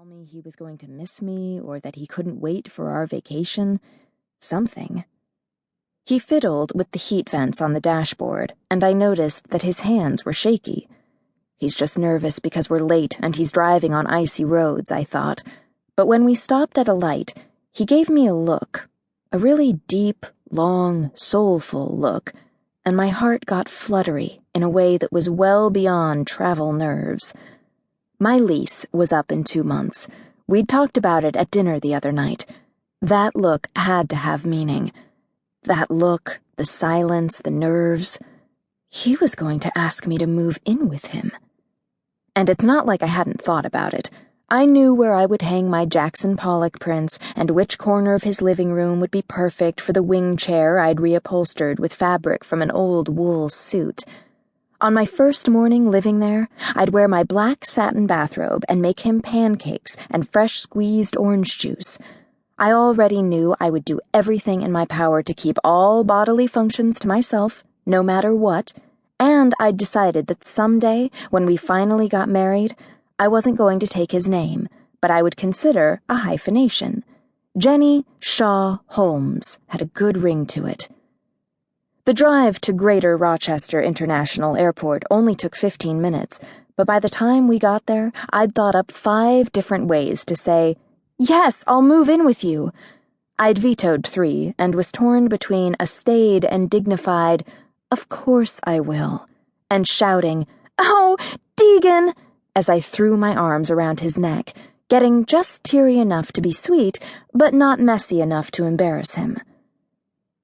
tell me he was going to miss me or that he couldn't wait for our vacation. Something. He fiddled with the heat vents on the dashboard, and I noticed that his hands were shaky. He's just nervous because we're late and he's driving on icy roads, I thought. But when we stopped at a light, he gave me a look, a really deep, long, soulful look, and my heart got fluttery in a way that was well beyond travel nerves. My lease was up in 2 months. We'd talked about it at dinner the other night. That look had to have meaning. That look, the silence, the nerves. He was going to ask me to move in with him. And it's not like I hadn't thought about it. I knew where I would hang my Jackson Pollock prints and which corner of his living room would be perfect for the wing chair I'd reupholstered with fabric from an old wool suit. On my first morning living there, I'd wear my black satin bathrobe and make him pancakes and fresh squeezed orange juice. I already knew I would do everything in my power to keep all bodily functions to myself, no matter what, and I'd decided that someday, when we finally got married, I wasn't going to take his name, but I would consider a hyphenation. Jenny Shaw Holmes had a good ring to it. The drive to Greater Rochester International Airport only took 15 minutes, but by the time we got there, I'd thought up 5 different ways to say, "Yes, I'll move in with you." I'd vetoed 3 and was torn between a staid and dignified, "Of course I will," and shouting, "Oh, Deegan!" as I threw my arms around his neck, getting just teary enough to be sweet, but not messy enough to embarrass him.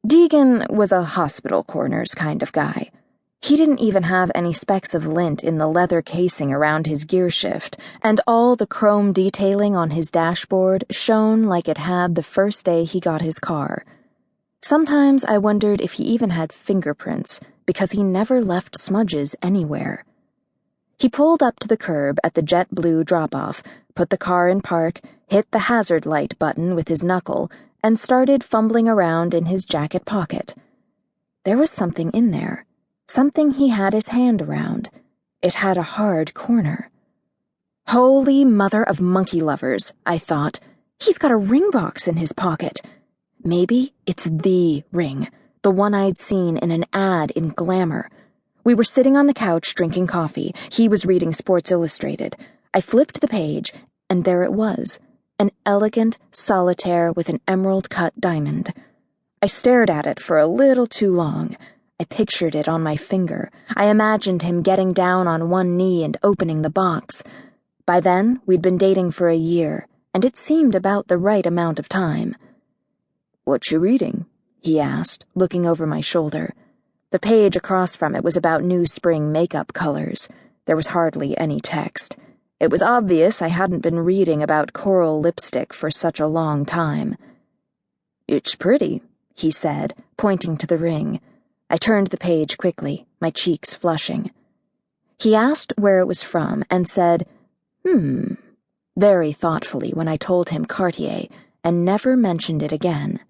Deegan was a hospital corners kind of guy. He didn't even have any specks of lint in the leather casing around his gear shift, and all the chrome detailing on his dashboard shone like it had the first day he got his car. Sometimes I wondered if he even had fingerprints, because he never left smudges anywhere. He pulled up to the curb at the jet blue drop-off, put the car in park, hit the hazard light button with his knuckle, and started fumbling around in his jacket pocket. There was something in there, something he had his hand around. It had a hard corner. Holy mother of monkey lovers, I thought. He's got a ring box in his pocket. Maybe it's the ring, the one I'd seen in an ad in Glamour. We were sitting on the couch drinking coffee. He was reading Sports Illustrated. I flipped the page, and there it was. An elegant solitaire with an emerald-cut diamond. I stared at it for a little too long. I pictured it on my finger. I imagined him getting down on one knee and opening the box. By then, we'd been dating for a year, and it seemed about the right amount of time. "What you reading?" he asked, looking over my shoulder. The page across from it was about new spring makeup colors. There was hardly any text. It was obvious I hadn't been reading about coral lipstick for such a long time. "It's pretty," he said, pointing to the ring. I turned the page quickly, my cheeks flushing. He asked where it was from and said, very thoughtfully when I told him Cartier, and never mentioned it again.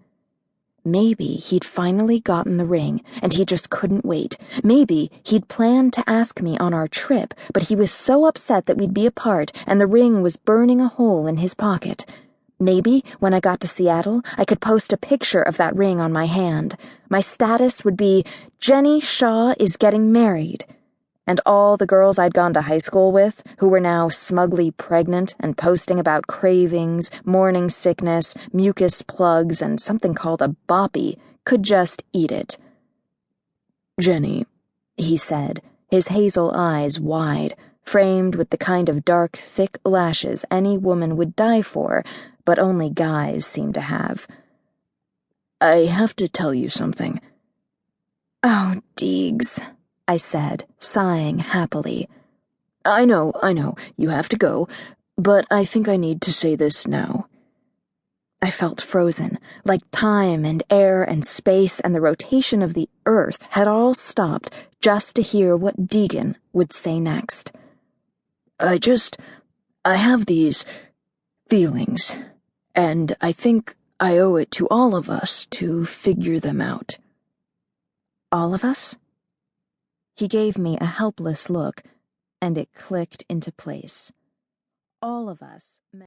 Maybe he'd finally gotten the ring, and he just couldn't wait. Maybe he'd planned to ask me on our trip, but he was so upset that we'd be apart, and the ring was burning a hole in his pocket. Maybe, when I got to Seattle, I could post a picture of that ring on my hand. My status would be, "Jenny Shaw is getting married." And all the girls I'd gone to high school with, who were now smugly pregnant and posting about cravings, morning sickness, mucus plugs, and something called a boppy, could just eat it. "Jenny," he said, his hazel eyes wide, framed with the kind of dark, thick lashes any woman would die for, but only guys seem to have. "I have to tell you something." "Oh, Deegs," I said, sighing happily. I know, you have to go, but I think I need to say this now." I felt frozen, like time and air and space and the rotation of the earth had all stopped just to hear what Deegan would say next. I have these feelings, and I think I owe it to all of us to figure them out." "All of us?" He gave me a helpless look, and it clicked into place. All of us.